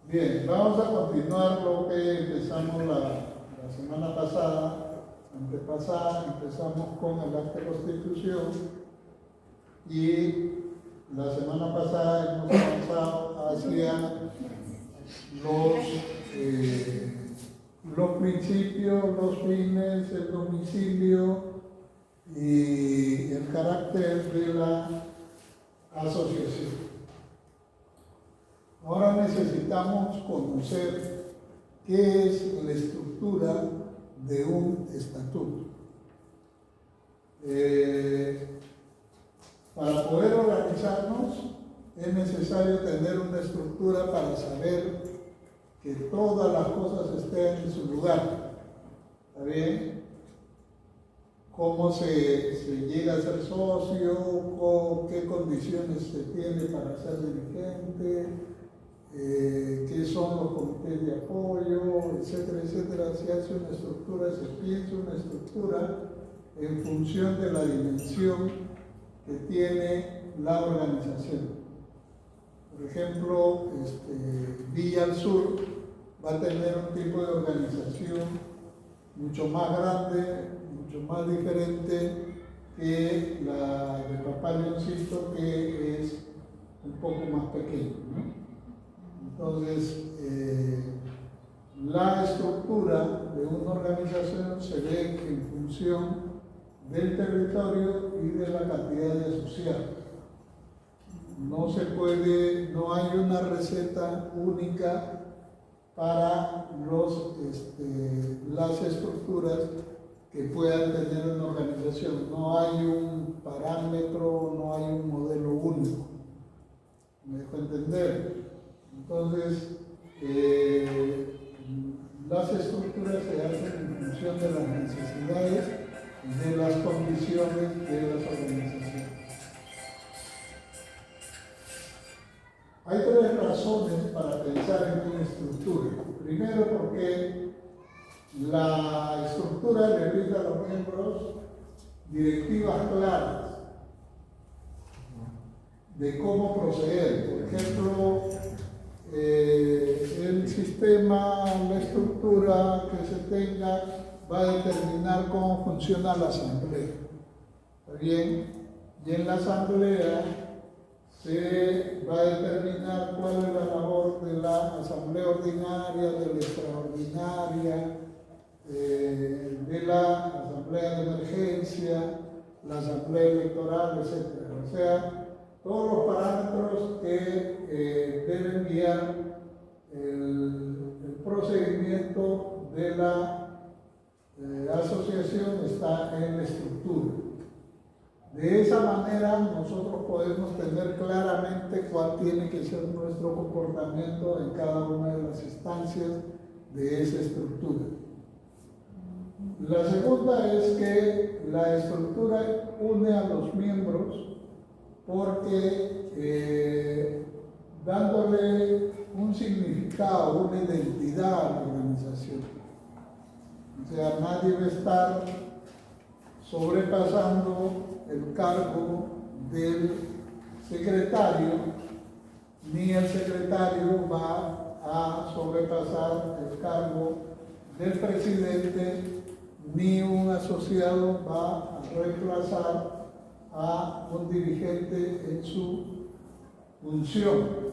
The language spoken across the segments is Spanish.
Bien, vamos a continuar lo que empezamos la semana pasada, antepasada. Empezamos con el acta de constitución y la semana pasada hemos avanzado hacia los principios, los fines, el domicilio y el carácter de la asociación. Ahora necesitamos conocer qué es la estructura de un estatuto. Para poder organizarnos es necesario tener una estructura para saber que todas las cosas estén en su lugar. ¿Está bien? Cómo se llega a ser socio, qué condiciones se tiene para ser dirigente, qué son los comités de apoyo, etcétera, etcétera. Se hace una estructura, se piensa una estructura en función de la dimensión que tiene la organización. Por ejemplo, Villa al Sur va a tener un tipo de organización mucho más grande, mucho más diferente que la de Papá Leoncito, que es un poco más pequeño, ¿no? Entonces, la estructura de una organización se ve en función del territorio y de la cantidad de asociados. No se puede, no hay una receta única para las estructuras que puedan tener una organización. No hay un parámetro, no hay un modelo único. ¿Me dejo entender? Entonces, las estructuras se hacen en función de las necesidades y de las condiciones de las organizaciones. Hay tres razones para pensar en una estructura. Primero, porque la estructura le brinda a los miembros directivas claras de cómo proceder. Por ejemplo, el sistema, la estructura que se tenga va a determinar cómo funciona la asamblea. ¿Está bien? Y en la asamblea se va a determinar cuál es la labor de la asamblea ordinaria, de la extraordinaria, de la asamblea de emergencia, la asamblea electoral, etc. O sea, todos los parámetros que deben guiar el procedimiento de la asociación está en la estructura. De esa manera nosotros podemos tener claramente cuál tiene que ser nuestro comportamiento en cada una de las instancias de esa estructura. La segunda es que la estructura une a los miembros porque dándole un significado, una identidad a la organización. O sea, nadie va a estar sobrepasando el cargo del secretario, ni el secretario va a sobrepasar el cargo del presidente, ni un asociado va a reemplazar a un dirigente en su función.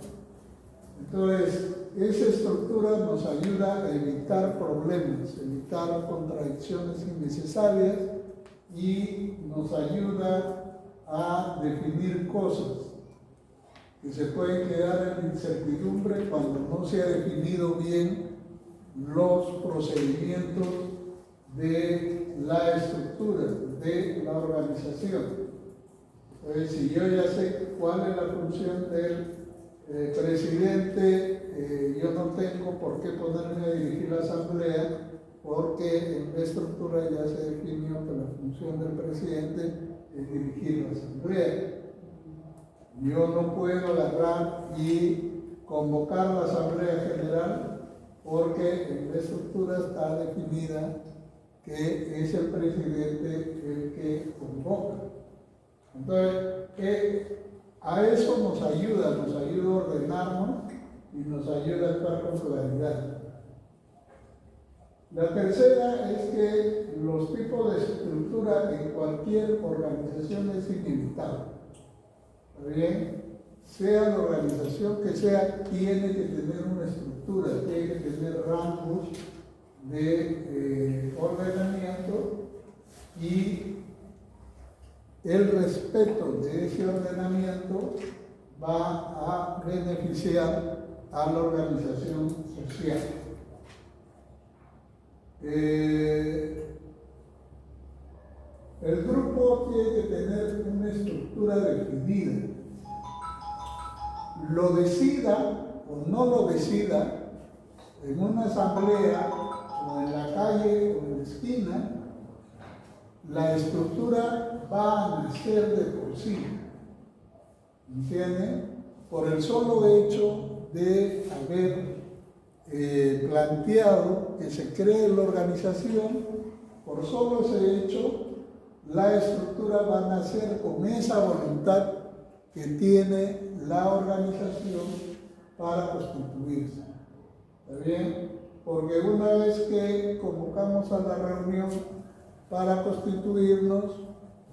Entonces, esa estructura nos ayuda a evitar problemas, evitar contradicciones innecesarias y nos ayuda a definir cosas que se pueden quedar en incertidumbre cuando no se ha definido bien los procedimientos de la estructura, de la organización. Entonces, si yo ya sé cuál es la función del presidente, yo no tengo por qué ponerme a dirigir la asamblea, porque en la estructura ya se definió que la función del presidente es dirigir la asamblea. Yo no puedo agarrar y convocar la asamblea general porque en la estructura está definida que es el presidente el que convoca. Entonces, a eso nos ayuda a ordenarnos y nos ayuda a actuar con claridad. La tercera es que los tipos de estructura en cualquier organización es inevitable. ¿Está bien? Sea la organización que sea, tiene que tener una estructura, tiene que tener rangos de ordenamiento, y el respeto de ese ordenamiento va a beneficiar a la organización social. El grupo tiene que tener una estructura definida. Lo decida o no lo decida en una asamblea o en la calle o en la esquina, la estructura va a nacer de por sí. ¿Entienden? Por el solo hecho de haber planteado que se cree la organización, por solo ese hecho, la estructura va a nacer con esa voluntad que tiene la organización para constituirse. ¿Está bien? Porque una vez que convocamos a la reunión para constituirnos,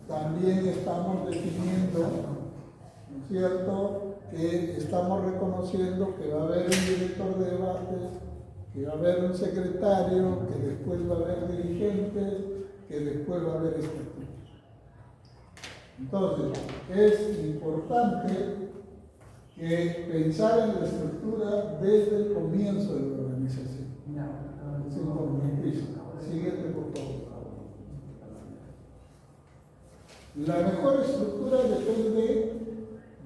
también estamos definiendo, ¿no es cierto?, que estamos reconociendo que va a haber un director de debates, que va a haber un secretario, que después va a haber dirigentes, que después va a haber estatutos. Entonces, es importante que pensar en la estructura desde el comienzo de la organización. Es importantísimo. Siguiente, por favor. La mejor estructura depende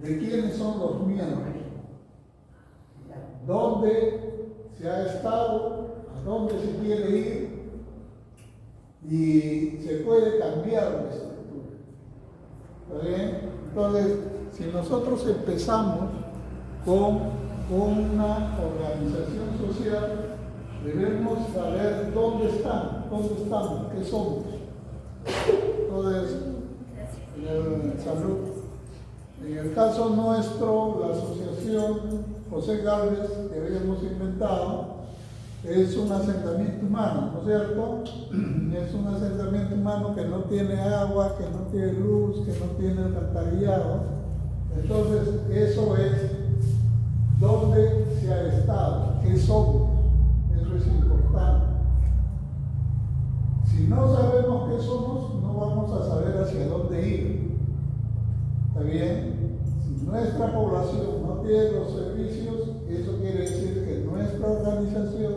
de quiénes son los miembros, dónde se ha estado, a dónde se quiere ir, y se puede cambiar la estructura. ¿Está bien? Entonces, si nosotros empezamos con una organización social, debemos saber dónde estamos, qué somos. Entonces, salud. En el caso nuestro, la asociación José Gálvez, que habíamos inventado, es un asentamiento humano, ¿no es cierto? Es un asentamiento humano que no tiene agua, que no tiene luz, que no tiene alcantarillado. Entonces, eso es dónde se ha estado, qué somos. Eso es importante. Si no sabemos qué somos, no vamos a saber hacia dónde ir. ¿Está bien? Si nuestra población no tiene los servicios, eso quiere decir que nuestra organización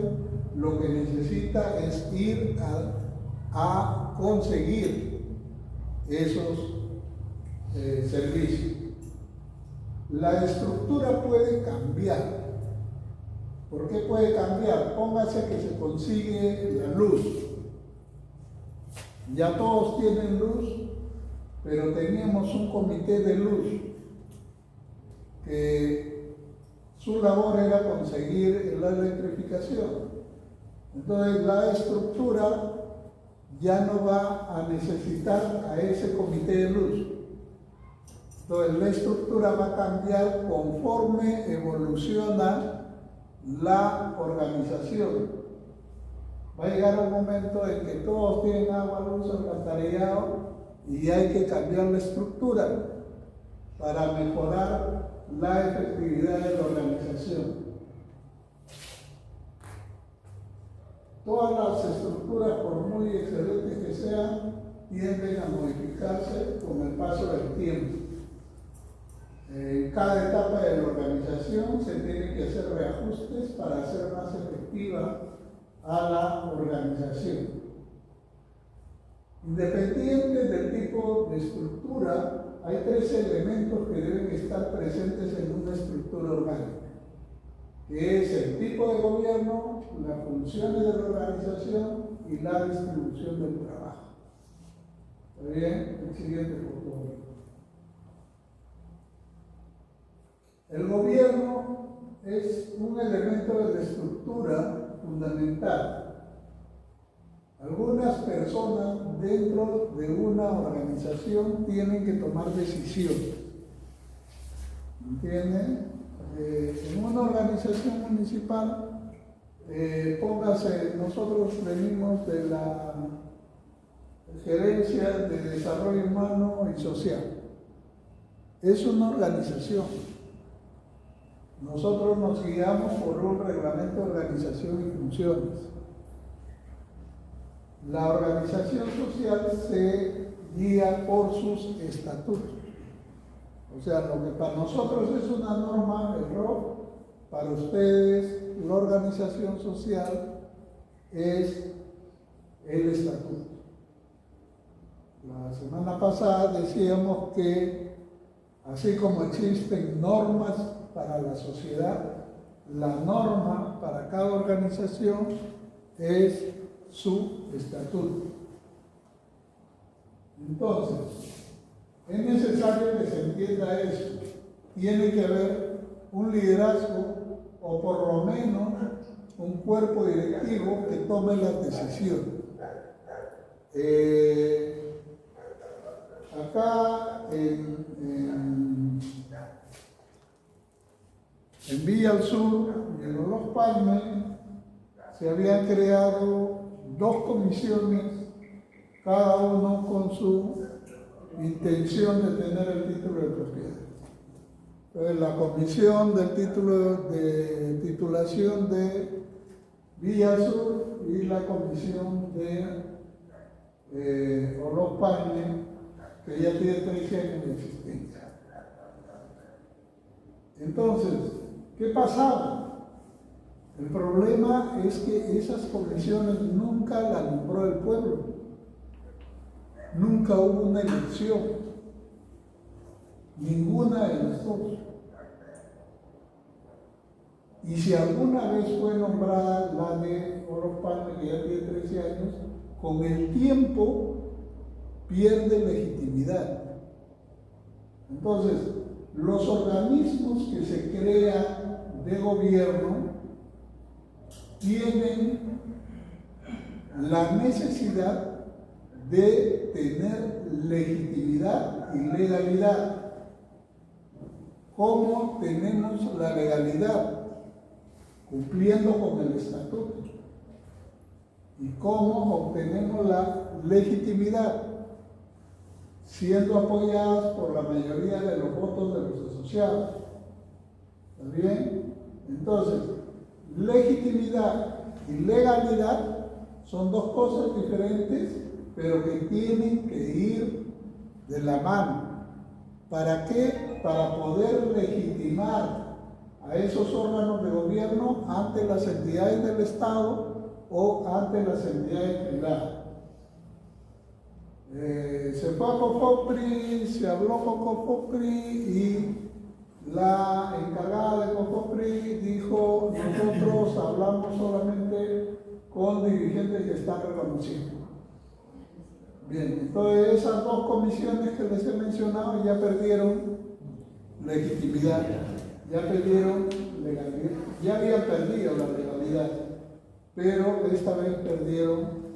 lo que necesita es ir a conseguir esos servicios. La estructura puede cambiar. ¿Por qué puede cambiar? Póngase que se consigue la luz. Ya todos tienen luz, pero teníamos un comité de luz que su labor era conseguir la electrificación. Entonces la estructura ya no va a necesitar a ese comité de luz. Entonces la estructura va a cambiar conforme evoluciona la organización. Va a llegar un momento en que todos tienen agua, luz, alcantarillado, y hay que cambiar la estructura para mejorar la efectividad de la organización. Todas las estructuras, por muy excelentes que sean, tienden a modificarse con el paso del tiempo. En cada etapa de la organización se tienen que hacer reajustes para hacer más efectiva a la organización. Independiente del tipo de estructura, hay tres elementos que deben estar presentes en una estructura orgánica, que es el tipo de gobierno, las funciones de la organización y la distribución del trabajo. ¿Está bien? El siguiente, por favor. El gobierno es un elemento de la estructura fundamental. Algunas personas dentro de una organización tienen que tomar decisiones. ¿Entienden? En una organización organización municipal, póngase, nosotros venimos de la Gerencia de Desarrollo Humano y Social. Es una organización. Nosotros nos guiamos por un reglamento de organización y funciones. La organización social se guía por sus estatutos. O sea, lo que para nosotros es una norma, el ROC, para ustedes la organización social es el estatuto. La semana pasada decíamos que así como existen normas para la sociedad, la norma para cada organización es su estatuto. Entonces, es necesario que se entienda eso. Tiene que haber un liderazgo o por lo menos un cuerpo directivo que tome las decisiones. Acá en Villa al Sur y en Los Palmes se habían creado 2 comisiones, cada uno con su intención de tener el título de propiedad. Entonces, la comisión del título de titulación de Villa al Sur y la comisión de Los Palmes, que ya tiene 13 años de existencia. Entonces, ¿qué pasaba? El problema es que esas comisiones nunca las nombró el pueblo. Nunca hubo una elección. Ninguna de las dos. Y si alguna vez fue nombrada la de Los Palmes, que ya tiene 13 años, con el tiempo pierde legitimidad. Entonces, los organismos que se crean de gobierno tienen la necesidad de tener legitimidad y legalidad. ¿Cómo tenemos la legalidad? Cumpliendo con el estatuto. ¿Y cómo obtenemos la legitimidad? Siendo apoyadas por la mayoría de los votos de los asociados. ¿Está bien? Entonces, legitimidad y legalidad son 2 cosas diferentes, pero que tienen que ir de la mano. ¿Para qué? Para poder legitimar a esos órganos de gobierno ante las entidades del Estado o ante las entidades privadas. Se fue a COFOPRI, se habló con COFOPRI y la encargada de COFOPRI dijo: nosotros hablamos solamente con dirigentes que están reconocidos. Bien, entonces esas 2 comisiones que les he mencionado ya perdieron legitimidad, ya perdieron legalidad, ya habían perdido la legalidad, pero esta vez perdieron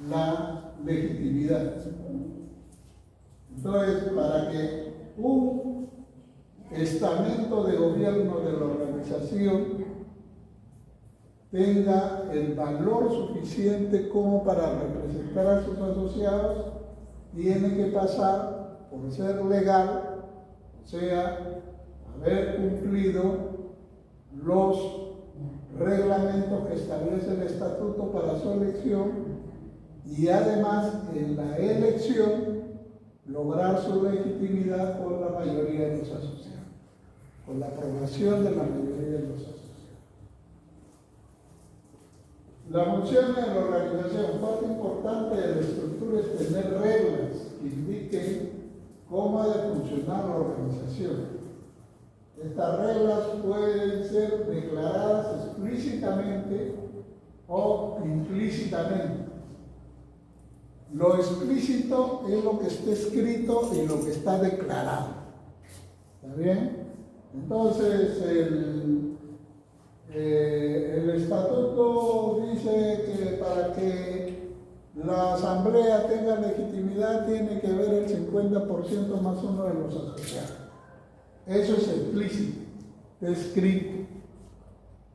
la legitimidad. Entonces, para que un estamento de gobierno de la organización tenga el valor suficiente como para representar a sus asociados, tiene que pasar por ser legal, o sea, haber cumplido los reglamentos que establece el estatuto para su elección y además en la elección lograr su legitimidad por la mayoría de los asociados, por la aprobación de la mayoría de los asociados. La función de la organización, parte importante de la estructura es tener reglas que indiquen cómo ha de funcionar la organización. Estas reglas pueden ser declaradas explícitamente o implícitamente. Lo explícito es lo que está escrito y lo que está declarado. ¿Está bien? Entonces, el estatuto dice que para que la asamblea tenga legitimidad tiene que haber el 50% más uno de los asociados. Eso es explícito, escrito.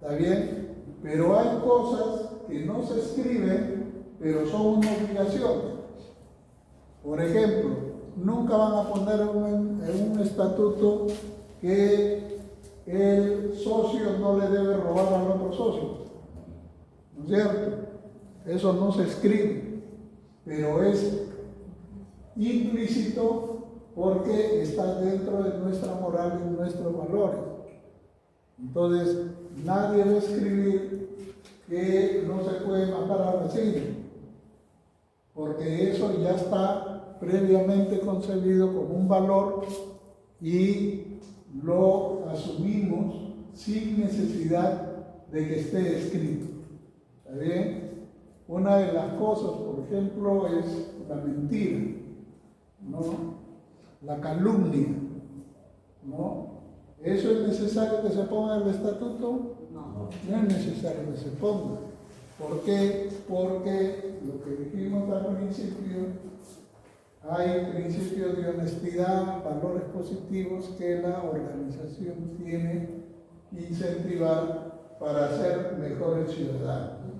¿Está bien? Pero hay cosas que no se escriben, pero son una obligación. Por ejemplo, nunca van a poner en un estatuto que el socio no le debe robar al otro socio. ¿No es cierto? Eso no se escribe, pero es implícito porque está dentro de nuestra moral y nuestros valores. Entonces, nadie va a escribir que no se puede matar al vecino, porque eso ya está previamente concebido como un valor y lo asumimos sin necesidad de que esté escrito. ¿Está bien? Una de las cosas, por ejemplo, es la mentira, ¿no? La calumnia, ¿no? ¿Eso es necesario que se ponga en el estatuto? No. No es necesario que se ponga. ¿Por qué? Porque lo que dijimos al principio, hay principios de honestidad, valores positivos que la organización tiene que incentivar para ser mejores ciudadanos.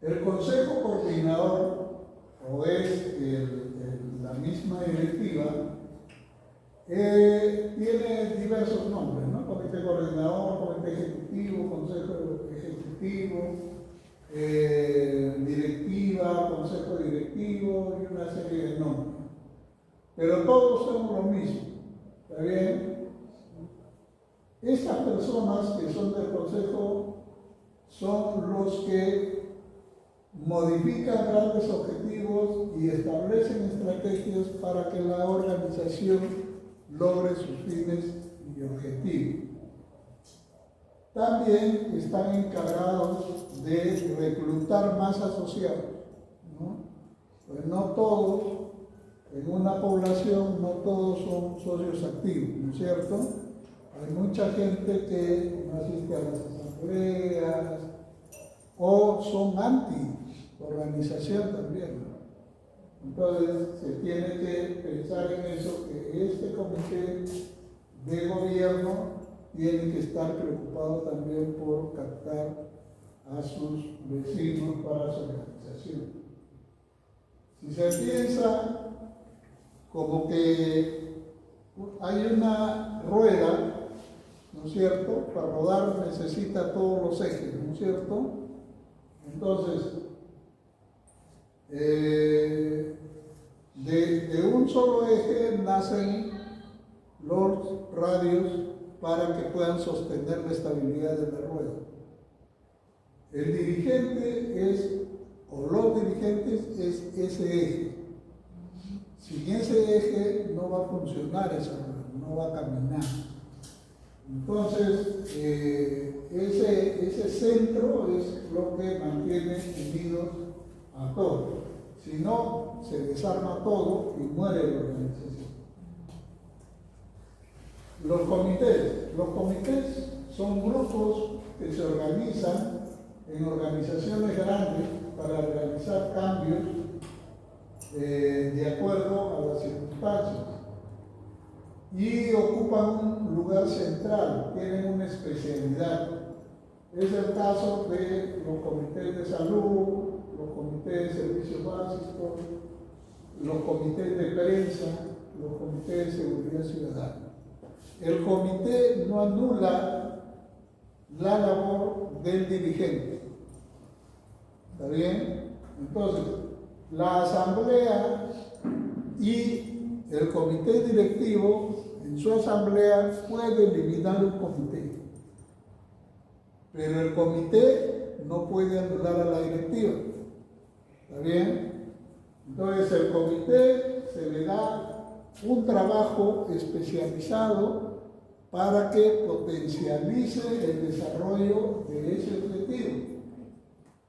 El Consejo Coordinador, o es la misma directiva, tiene diversos nombres, ¿no? Comité Coordinador, Comité Ejecutivo, Consejo Ejecutivo, Directiva, Consejo Directivo y una serie de nombres. Pero todos son lo mismo, ¿está bien? Estas personas que son del Consejo son los que modifican grandes objetivos y establecen estrategias para que la organización logre sus fines y objetivos. También están encargados de reclutar más asociados, ¿no? Pues no todos, en una población, no todos son socios activos, ¿no es cierto? Hay mucha gente que no asiste a las asambleas o son anti-organización también, ¿no? Entonces se tiene que pensar en eso, que este comité de gobierno tiene que estar preocupado también por captar a sus vecinos para su organización. Si se piensa como que hay una rueda, ¿no es cierto? Para rodar necesita todos los ejes, ¿no es cierto? Entonces, de un solo eje nacen los radios para que puedan sostener la estabilidad de la rueda. El dirigente es, o los dirigentes, es ese eje. Sin ese eje no va a funcionar esa rueda, no va a caminar. Entonces, ese centro es lo que mantiene unidos a todos. Si no, se desarma todo y muere la organización. Los comités son grupos que se organizan en organizaciones grandes para realizar cambios de acuerdo a las circunstancias y ocupan un lugar central, tienen una especialidad. Es el caso de los comités de salud, los comités de servicios básicos, los comités de prensa, los comités de seguridad ciudadana. El comité no anula la labor del dirigente. ¿Está bien? Entonces, la asamblea y el comité directivo en su asamblea puede eliminar un comité, pero el comité no puede anular a la directiva. ¿Está bien? Entonces, el comité se le da un trabajo especializado para que potencialice el desarrollo de ese objetivo,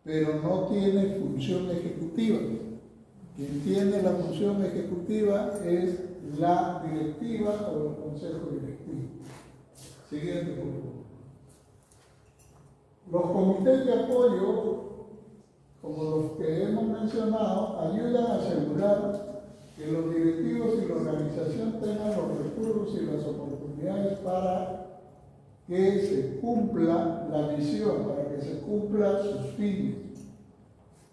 pero no tiene función ejecutiva. Quien tiene la función ejecutiva es la directiva o el consejo directivo. Siguiente, por favor. Los comités de apoyo, como los que hemos mencionado, ayudan a asegurar que los directivos y la organización tengan los recursos y las oportunidades para que se cumpla la misión, para que se cumplan sus fines.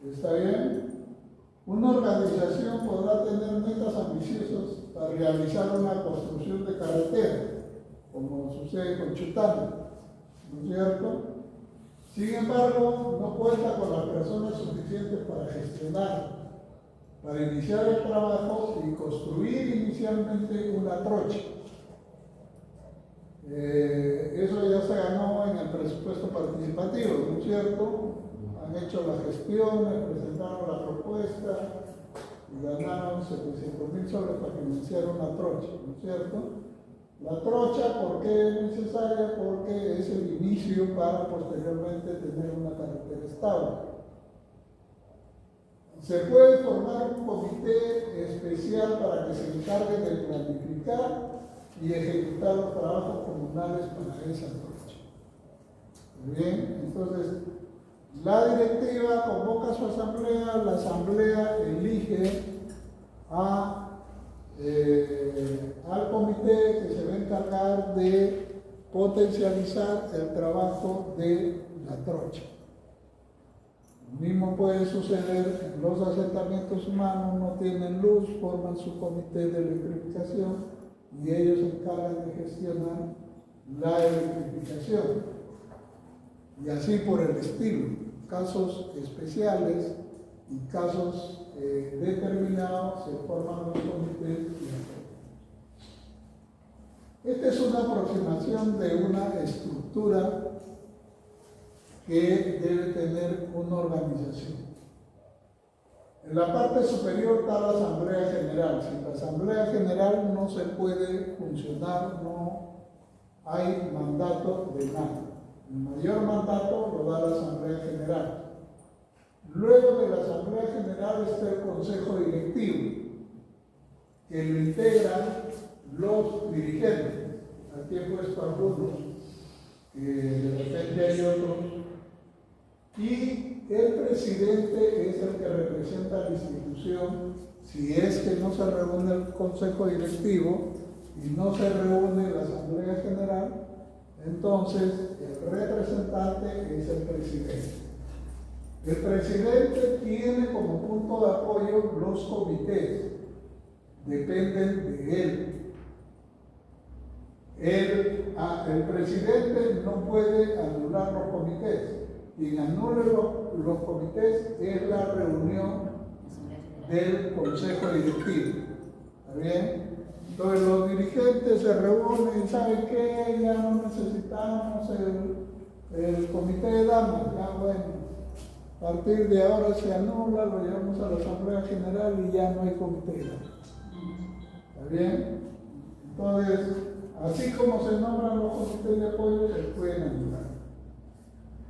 ¿Está bien? Una organización podrá tener metas ambiciosas para realizar una construcción de carretera, como sucede con Chutano, ¿no es cierto? Sin embargo, no cuenta con las personas suficientes para gestionar, para iniciar el trabajo y construir inicialmente una trocha. Eso ya se ganó en el presupuesto participativo, ¿no es cierto? Han hecho las gestiones, presentaron la propuesta y ganaron 700.000 soles para financiar una trocha, ¿no es cierto? La trocha, ¿por qué es necesaria? Porque es el inicio para posteriormente tener una carretera estable. Se puede formar un comité especial para que se encargue de planificar y ejecutar los trabajos comunales para esa trocha. Bien, entonces la directiva convoca a su asamblea, la asamblea elige al comité que se va a encargar de potencializar el trabajo de la trocha. Lo mismo puede suceder en los asentamientos humanos, no tienen luz, forman su comité de electrificación y ellos se encargan de gestionar la electrificación. Y así por el estilo, casos especiales y casos determinados se forman los comités. Esta es una aproximación de una estructura que debe tener una organización. En la parte superior está la Asamblea General. Sin la Asamblea General no se puede funcionar, no hay mandato de nada. El mayor mandato lo da la Asamblea General. Luego de la Asamblea General está el Consejo Directivo, que lo integran los dirigentes. Aquí he puesto algunos, de repente hay otros. Y el presidente es el que representa a la institución. Si es que no se reúne el Consejo Directivo y no se reúne la Asamblea General, entonces el representante es el presidente. El presidente tiene como punto de apoyo los comités, dependen de él. El presidente no puede anular los comités. Quien anule los comités es la reunión del Consejo Directivo. ¿Está bien? Entonces los dirigentes se reúnen y ¿saben qué? Ya no necesitamos el comité de damas. Ya bueno, a partir de ahora se anula, lo llevamos a la Asamblea General y ya no hay comité de damas. ¿Está bien? Entonces, así como se nombran los comités de apoyo, se pueden anular.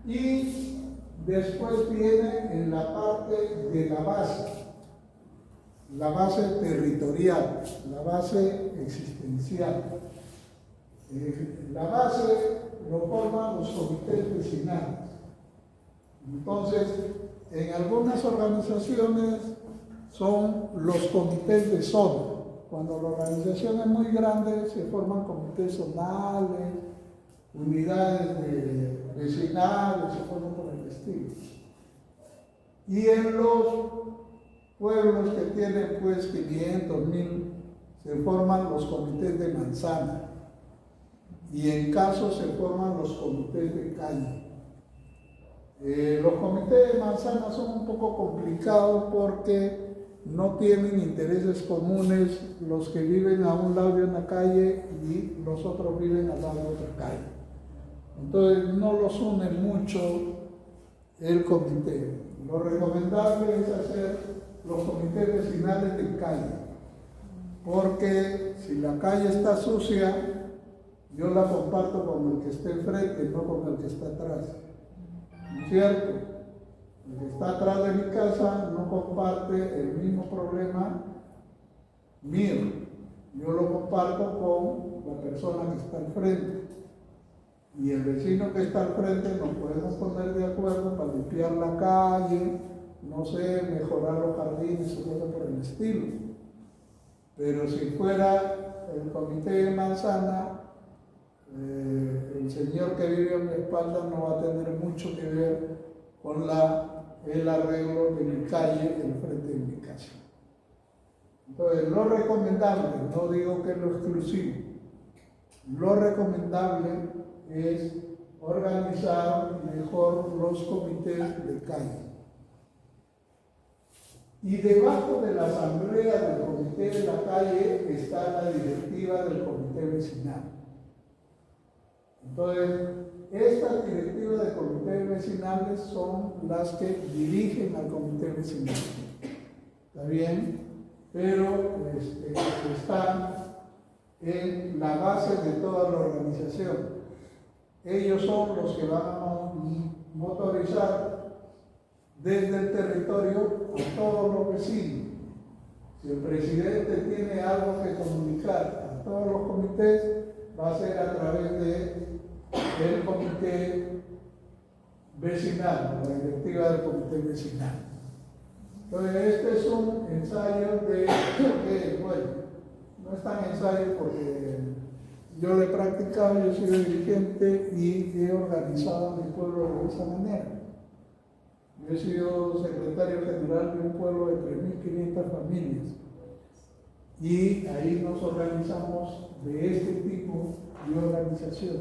Y después viene en la parte de la base territorial, la base existencial. La base lo forman los comités vecinales. Entonces, en algunas organizaciones son los comités de zona. Cuando la organización es muy grande, se forman comités zonales, unidades vecinales, se forman por el estilo. Y en los pueblos que tienen pues 500, 1000, se forman los comités de manzana. Y en caso se forman los comités de calle. Los comités de manzana son un poco complicados porque no tienen intereses comunes los que viven a un lado de una calle y los otros viven al lado de otra calle. Entonces no los une mucho el comité. Lo recomendable es hacer los comités vecinales de calle, porque si la calle está sucia, yo la comparto con el que está enfrente, no con el que está atrás. ¿No es cierto? El que está atrás de mi casa no comparte el mismo problema mío. Yo lo comparto con la persona que está al frente. Y el vecino que está al frente nos podemos poner de acuerdo para limpiar la calle, no sé, mejorar los jardines o cosas por el estilo. Pero si fuera el comité de manzana, El señor que vive a mi espalda no va a tener mucho que ver con el arreglo de mi calle en frente de mi casa. Entonces, lo recomendable, no digo que lo exclusivo, lo recomendable es organizar mejor los comités de calle. Y debajo de la asamblea del comité de la calle está la directiva del comité vecinal. Entonces, estas directivas de comités vecinales son las que dirigen al comité vecinal. ¿Está bien? Pero están en la base de toda la organización. Ellos son los que van a motorizar desde el territorio a todos los vecinos. Si el presidente tiene algo que comunicar a todos los comités, va a ser a través del comité vecinal, la directiva del comité vecinal. Entonces, este es un ensayo bueno, no es tan ensayo porque yo lo he practicado, yo he sido dirigente y he organizado a mi pueblo de esa manera. Yo he sido secretario general de un pueblo de 3.500 familias y ahí nos organizamos de este tipo de organización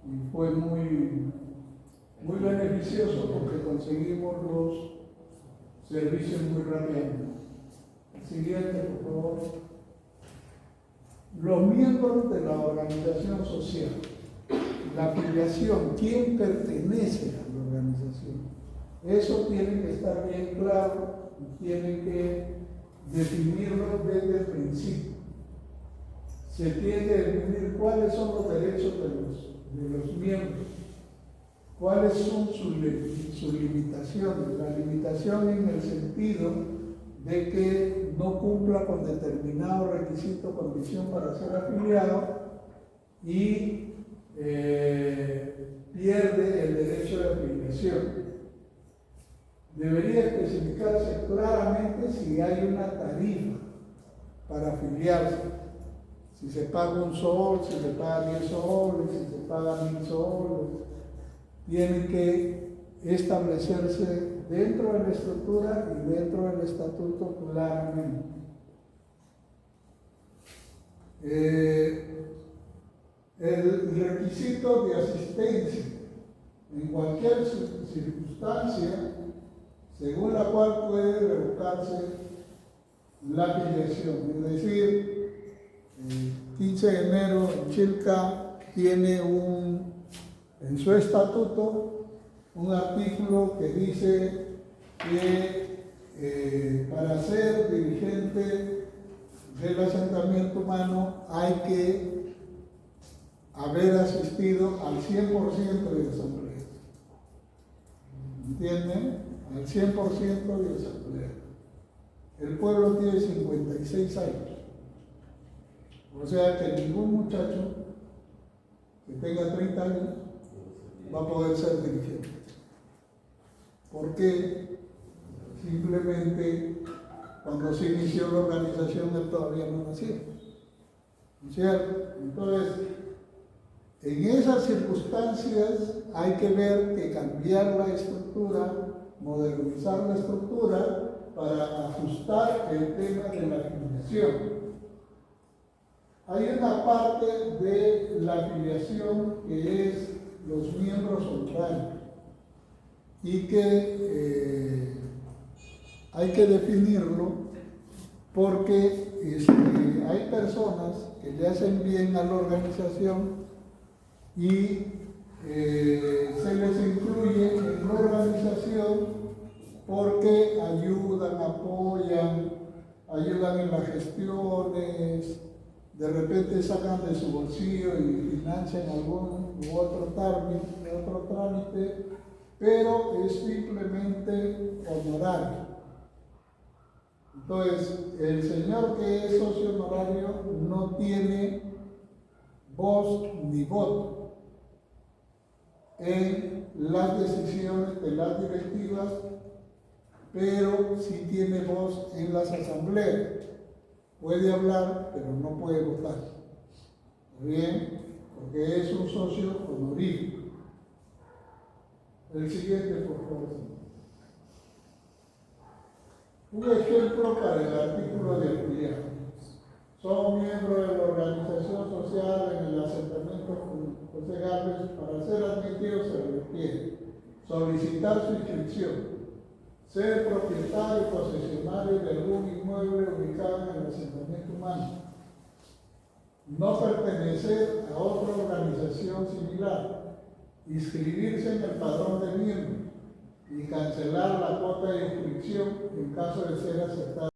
y fue muy beneficioso porque conseguimos los servicios muy rápidamente. El siguiente, por favor. Los miembros de la organización social, la afiliación, quién pertenece a la organización. Eso tiene que estar bien claro y tiene que definirlo desde el principio. Se tiene que definir cuáles son los derechos de los miembros, cuáles son sus limitaciones. La limitación en el sentido de que no cumpla con determinado requisito o condición para ser afiliado y pierde el derecho de afiliación. Debería especificarse claramente si hay una tarifa para afiliarse. Si se paga 1 sol, si se paga 10 soles, si se paga 1.000 soles. Tiene que establecerse dentro de la estructura y dentro del estatuto claramente. El requisito de asistencia en cualquier circunstancia según la cual puede revocarse la afiliación. Es decir, el 15 de enero Chilca tiene en su estatuto un artículo que dice que para ser dirigente del asentamiento humano hay que haber asistido al 100% de asamblea. ¿Entienden? Al 100% de asamblea. El pueblo tiene 56 años. O sea que ningún muchacho que tenga 30 años va a poder ser dirigente. ¿Por qué? Simplemente cuando se inició la organización él todavía no nacía. ¿No es cierto? Entonces, en esas circunstancias hay que ver que cambiar la estructura, modernizar la estructura para ajustar el tema de la afiliación. Hay una parte de la afiliación que es los miembros honorarios y que hay que definirlo porque hay personas que le hacen bien a la organización y se les incluye en la organización porque ayudan, apoyan, ayudan en las gestiones, de repente sacan de su bolsillo y financian algún u otro trámite, pero es simplemente honorario. Entonces, el señor que es socio honorario no tiene voz ni voto en las decisiones de las directivas, pero sí tiene voz en las asambleas. Puede hablar, pero no puede votar. ¿Está bien? porque es un socio honorífico. El siguiente, por favor. Un ejemplo para el artículo de afiliado. Son miembros de la organización social en el asentamiento José Gálvez. Para ser admitidos se requiere solicitar su inscripción, ser propietario y posesionario de algún inmueble ubicado en el asentamiento humano, no pertenecer a otra organización similar, inscribirse en el padrón de miembros y cancelar la cuota de inscripción en caso de ser aceptado.